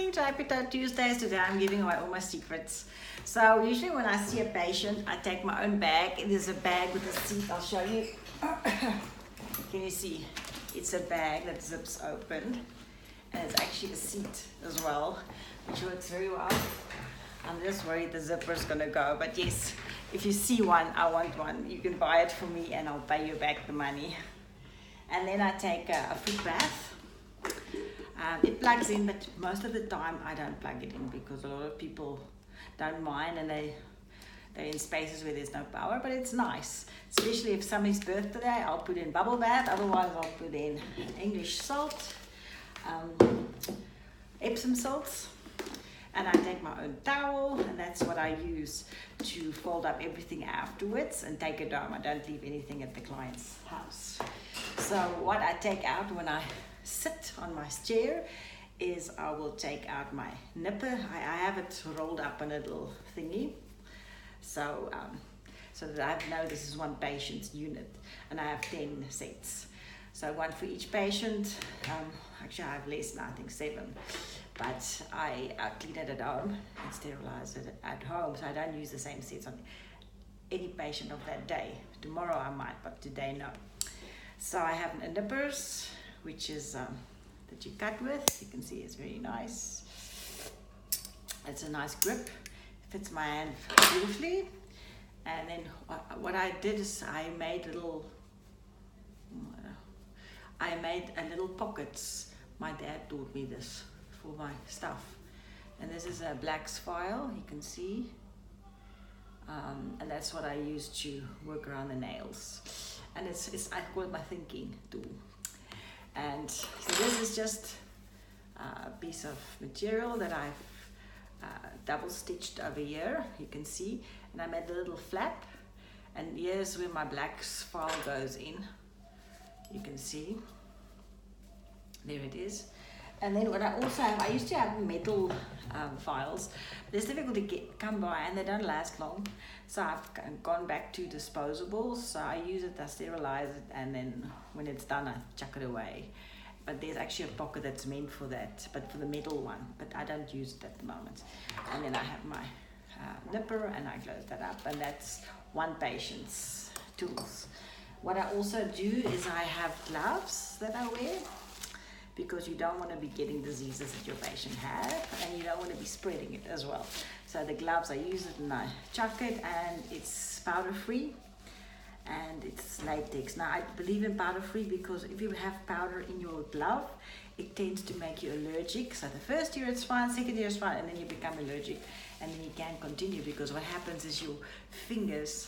morning to Happy Toe Tuesdays. Today I'm giving away all my secrets. So usually when I see a patient, I take my own bag. It is a bag with a seat. I'll show you. Can you see? It's a bag that zips open. And it's actually a seat as well, which works very well. I'm just worried the zipper is going to go. But yes, if you see one, I want one. You can buy it for me and I'll pay you back the money. And then I take a foot bath. It plugs in, but most of the time I don't plug it in because a lot of people don't mind and they're in spaces where there's no power, but it's nice. Especially if somebody's birthday, I'll put in bubble bath, otherwise I'll put in English salt, Epsom salts, and I take my own towel, and that's what I use to fold up everything afterwards and take it home. I don't leave anything at the client's house. So what I take out when I sit on my chair is I will take out my nipper. I have it rolled up in a little thingy, so that I know this is one patient's unit, and I have 10 sets. So one for each patient. Actually I have less now, I think 7, but I clean it at home and sterilize it at home, so I don't use the same sets on any patient of that day. Tomorrow I might, but today no. So I have a nippers, which is that you cut with. You can see it's very nice. It's a nice grip. It fits my hand beautifully. And then what I did is I made a little pockets. My dad taught me this for my stuff. And this is a Black's file, you can see. And that's what I use to work around the nails. And I call it my thinking tool. And so this is just a piece of material that I've double stitched over here, you can see. And I made a little flap. And here's where my Black's file goes in. You can see. There it is. And then what I also have, I used to have metal files. But it's difficult to come by and they don't last long. So I've gone back to disposables. So I use it, I sterilize it, and then when it's done, I chuck it away. But there's actually a pocket that's meant for that, but for the metal one. But I don't use it at the moment. And then I have my nipper and I close that up. And that's one patient's tools. What I also do is I have gloves that I wear, because you don't want to be getting diseases that your patient have, and you don't want to be spreading it as well. So the gloves, I use it and I chuck it, and it's powder free and it's latex. Now I believe in powder free because if you have powder in your glove, it tends to make you allergic. So the first year it's fine, second year it's fine, and then you become allergic, and then you can't continue because what happens is your fingers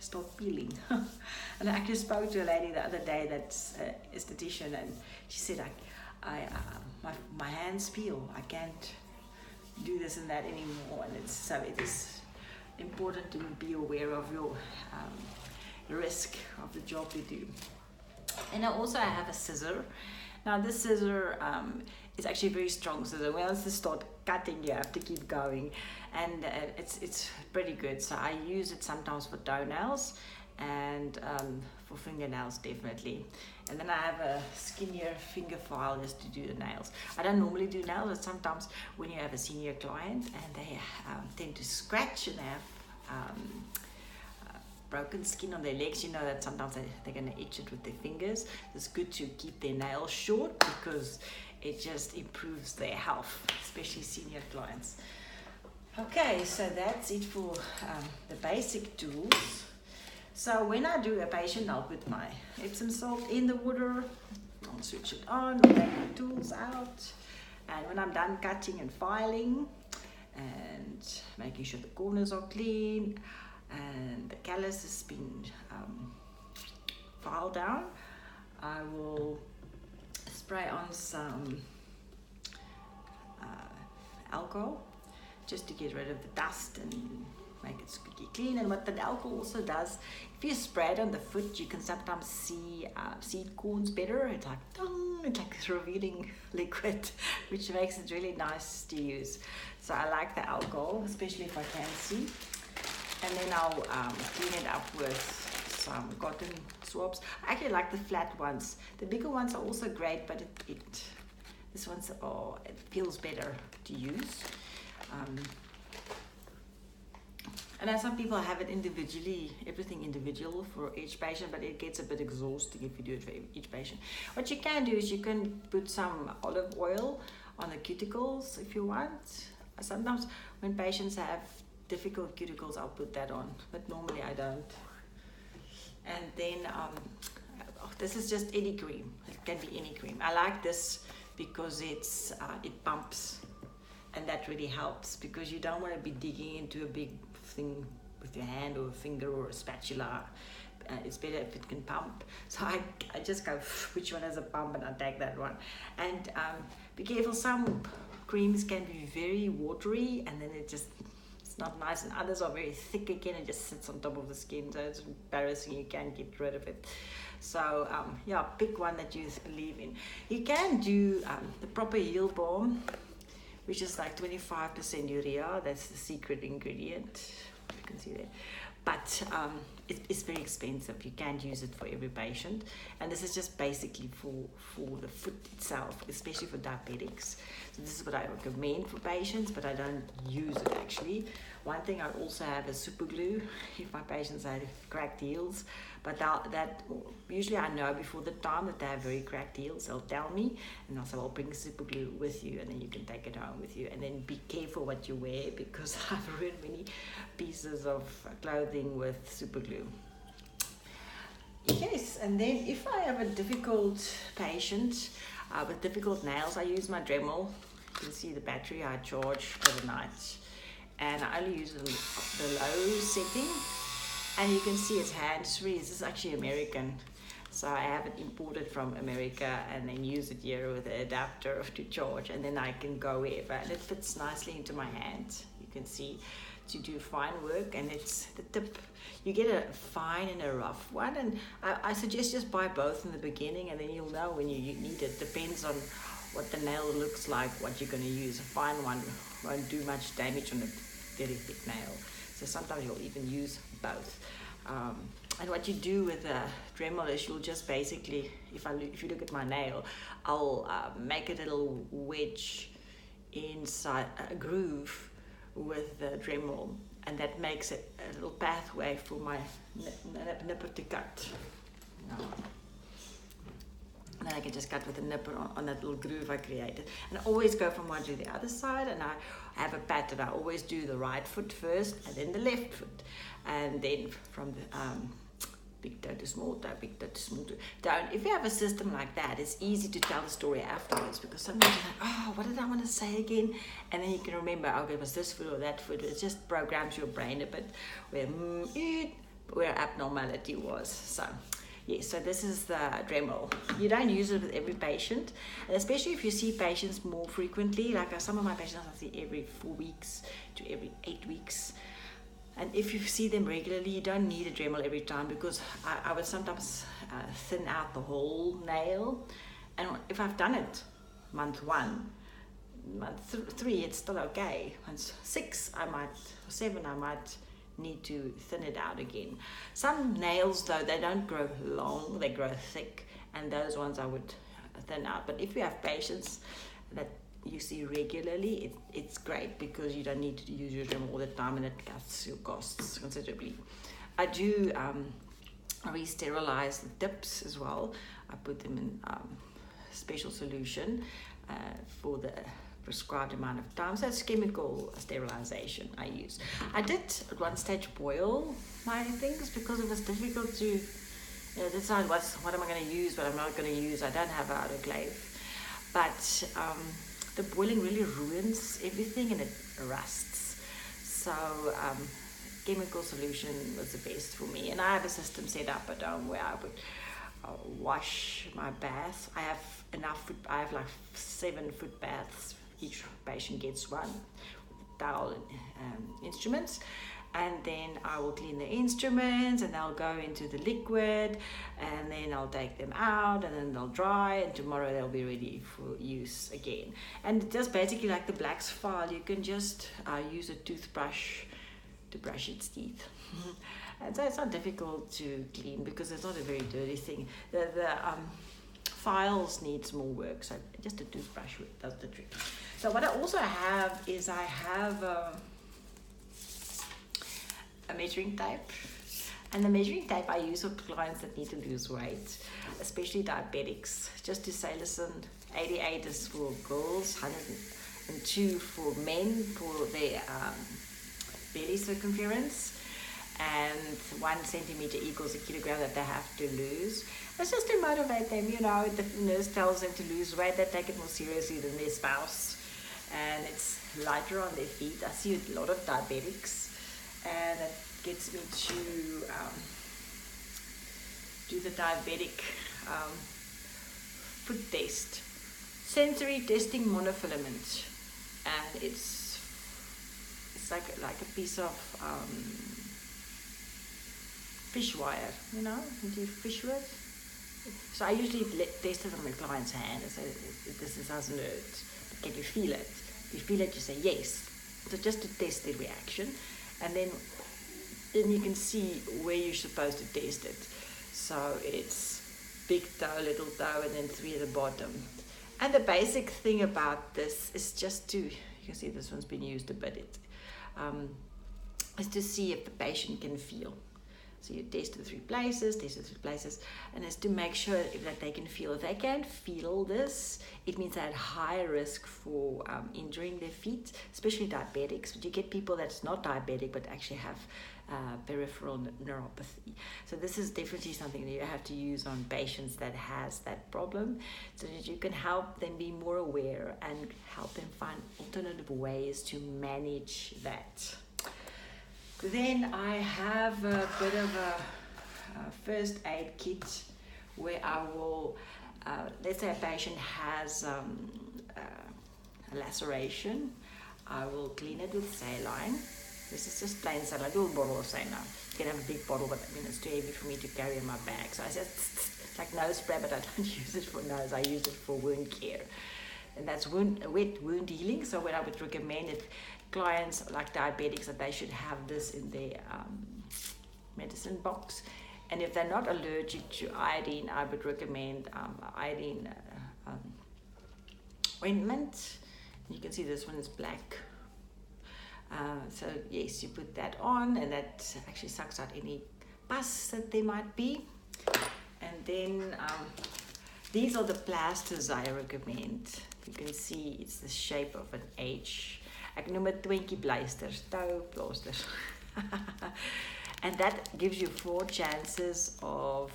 start peeling. And I actually spoke to a lady the other day that's an esthetician, and she said, my hands peel. I can't do this and that anymore. And it is important to be aware of your risk of the job you do. And I also have a scissor. Now this scissor is actually a very strong scissor. Once you start cutting, you have to keep going, and it's pretty good. So I use it sometimes for toenails and for fingernails definitely. And then I have a skinnier finger file just to do the nails. I don't normally do nails, but sometimes when you have a senior client and they tend to scratch and they have broken skin on their legs, you know that sometimes they're going to itch it with their fingers. It's good to keep their nails short because it just improves their health, especially senior clients. Okay, so that's it for the basic tools. So when I do a patient, I'll put my Epsom salt in the water, I'll switch it on, take my tools out, and when I'm done cutting and filing and making sure the corners are clean and the callus has been filed down, I will spray on some alcohol just to get rid of the dust and make it squeaky clean. And what the alcohol also does, if you spray it on the foot, you can sometimes see seed corns better. It's like this revealing liquid, which makes it really nice to use. So I like the alcohol, especially if I can see. And then I'll clean it up with some cotton swabs. I actually like the flat ones. The bigger ones are also great, but This one's, oh, it feels better to use. And some people have it individually, everything individual for each patient, but it gets a bit exhausting if you do it for each patient. What you can do is you can put some olive oil on the cuticles if you want. Sometimes when patients have difficult cuticles, I'll put that on, but normally I don't. And then this is just any cream. It can be any cream. I like this because it pumps, and that really helps, because you don't want to be digging into a big thing with your hand or a finger or a spatula. It's better if it can pump. So I just go, which one has a pump, and I take that one. And be careful, some creams can be very watery, and then it's not nice, and others are very thick again, it just sits on top of the skin, so it's embarrassing, you can't get rid of it. So yeah, pick one that you believe in. You can do the proper heel balm, which is like 25% urea. That's the secret ingredient, you can see there. But it's very expensive. You can't use it for every patient, and this is just basically for the foot itself, especially for diabetics. So this is what I recommend for patients, but I don't use it actually. One thing I also have is super glue if my patients have cracked heels, but that usually I know before the time that they have very cracked heels. They'll tell me, and I'll say, I'll bring super glue with you, and then you can take it home with you. And then be careful what you wear, because I've ruined many pieces of clothing with super glue. Yes, and then if I have a difficult patient with difficult nails, I use my Dremel. You can see the battery I charge overnight, and I only use the low setting, and you can see it's hands-free. This is actually American, so I have it imported from America and then use it here with the adapter to charge, and then I can go wherever, and it fits nicely into my hand. You can see, to do fine work, and it's the tip. You get a fine and a rough one, and I suggest just buy both in the beginning, and then you'll know when you need it. Depends on what the nail looks like, what you're going to use. A fine one won't do much damage on a very thick nail, so sometimes you'll even use both. And what you do with the Dremel is you'll just basically, if you look at my nail, I'll make a little wedge inside a groove with the Dremel, and that makes it a little pathway for my nipper to cut. And then I can just cut with a nipper on that little groove I created. And I always go from one to the other side, and I have a pattern. I always do the right foot first, and then the left foot. And then from the big toe to small toe, big toe to small toe, down. If you have a system like that, it's easy to tell the story afterwards, because sometimes you're like, oh, what did I want to say again? And then you can remember, okay, it was this foot or that foot. It just programs your brain a bit where abnormality was. So yes, so this is the Dremel. You don't use it with every patient, and especially if you see patients more frequently, like some of my patients I see every 4 weeks to every 8 weeks. And if you see them regularly, you don't need a Dremel every time, because I would sometimes thin out the whole nail. And if I've done it month 1, month 3, it's still okay. Month 6, or 7, I might need to thin it out again. Some nails, though, they don't grow long, they grow thick, and those ones I would thin out. But if you have patients that you see regularly, it's great, because you don't need to use your Dremel all the time, and it cuts your costs considerably. I do re-sterilize the tips as well. I put them in special solution for the prescribed amount of time. So it's chemical sterilization I use. I did at one stage boil my things, because it was difficult to decide what am I going to use, what I'm not going to use. I don't have an autoclave, but the boiling really ruins everything, and it rusts. So chemical solution was the best for me, and I have a system set up at home where I would wash my bath. I have enough I have like 7 foot baths. Each patient gets one, towel and instruments, and then I will clean the instruments, and they'll go into the liquid, and then I'll take them out, and then they'll dry, and tomorrow they'll be ready for use again. And just basically like the Black's file, you can just use a toothbrush to brush its teeth. And so it's not difficult to clean, because it's not a very dirty thing. The files needs more work, so just a toothbrush does the trick. So what I also have is I have a measuring tape. And the measuring tape I use for clients that need to lose weight, especially diabetics, just to say, listen, 88 is for girls, 102 for men for their belly circumference, and 1 centimeter equals a kilogram that they have to lose. It's just to motivate them, you know, the nurse tells them to lose weight, they take it more seriously than their spouse, and it's lighter on their feet. I see a lot of diabetics, and it gets me to do the diabetic foot test, sensory testing monofilament, and it's like a piece of fish wire, you know, you do fish with. So I usually test it on my client's hand and say, this doesn't hurt, but can you feel it? If you feel it, you say yes. So just to test the reaction, and then you can see where you're supposed to test it. So it's big toe, little toe, and then 3 at the bottom. And the basic thing about this is just to, you can see this one's been used a bit, is to see if the patient can feel. So you test the 3 places, and it's to make sure that they can feel. If they can't feel this, it means they're at high risk for injuring their feet, especially diabetics. But you get people that's not diabetic but actually have peripheral neuropathy. So this is definitely something that you have to use on patients that has that problem, so that you can help them be more aware and help them find alternative ways to manage that. Then I have a bit of a first aid kit where I will, let's say a patient has a laceration, I will clean it with saline. This is just plain saline, I do a bottle of saline. You can have a big bottle, but I mean, it's too heavy for me to carry in my bag. So I said, it's like nose spray, but I don't use it for nose, I use it for wound care. And that's wet wound healing. So what I would recommend it, clients like diabetics, that they should have this in their medicine box. And if they're not allergic to iodine, I would recommend iodine ointment. You can see this one is black. So yes, you put that on, and that actually sucks out any pus that there might be. And then these are the plasters I recommend. You can see it's the shape of an H. Ek noem dit twinkie pleisters, toe plasters. And that gives you 4 chances of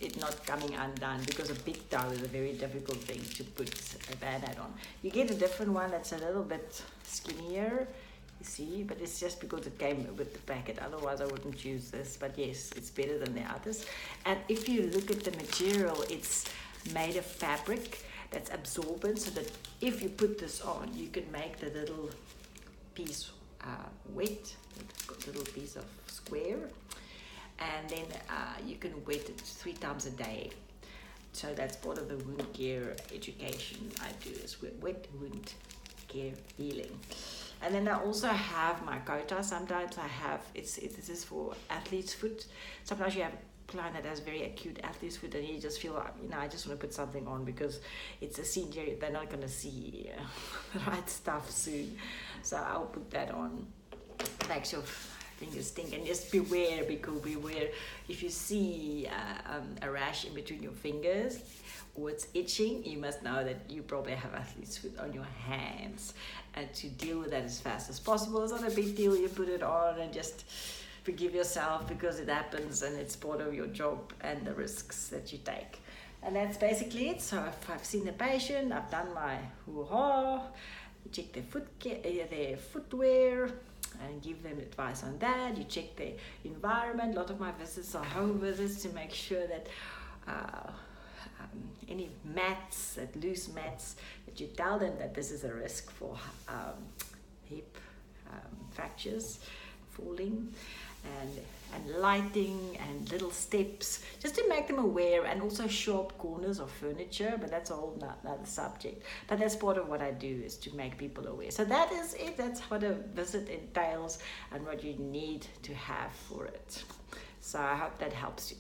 it not coming undone, because a big toe is a very difficult thing to put a Band-Aid on. You get a different one that's a little bit skinnier, you see, but it's just because it came with the packet. Otherwise I wouldn't use this, but yes, it's better than the others. And if you look at the material, it's made of fabric that's absorbent, so that if you put this on, you can make the little piece wet, a little piece of square, and then you can wet it 3 times a day. So that's part of the wound care education I do, is wet wound care healing. And then I also have my Kota. Sometimes I have, this is for athlete's foot. Sometimes you have a client that has very acute athlete's foot, and you just feel, you know, I just want to put something on because it's a senior, they're not going to see the right stuff soon. So I'll put that on. Makes your fingers stink, and just beware, because beware if you see a rash in between your fingers or it's itching, you must know that you probably have athlete's foot on your hands, and to deal with that as fast as possible. It's not a big deal. You put it on and just forgive yourself, because it happens and it's part of your job and the risks that you take. And that's basically it. So if I've seen the patient, I've done my hoo-ha, check their footwear, and give them advice on that. You check the environment. A lot of my visits are home visits to make sure that any mats, that loose mats, that you tell them that this is a risk for hip fractures, falling, and lighting, and little steps, just to make them aware, and also sharp corners of furniture, but that's a whole another subject. But that's part of what I do, is to make people aware. So that is it. That's what a visit entails and what you need to have for it. So I hope that helps you.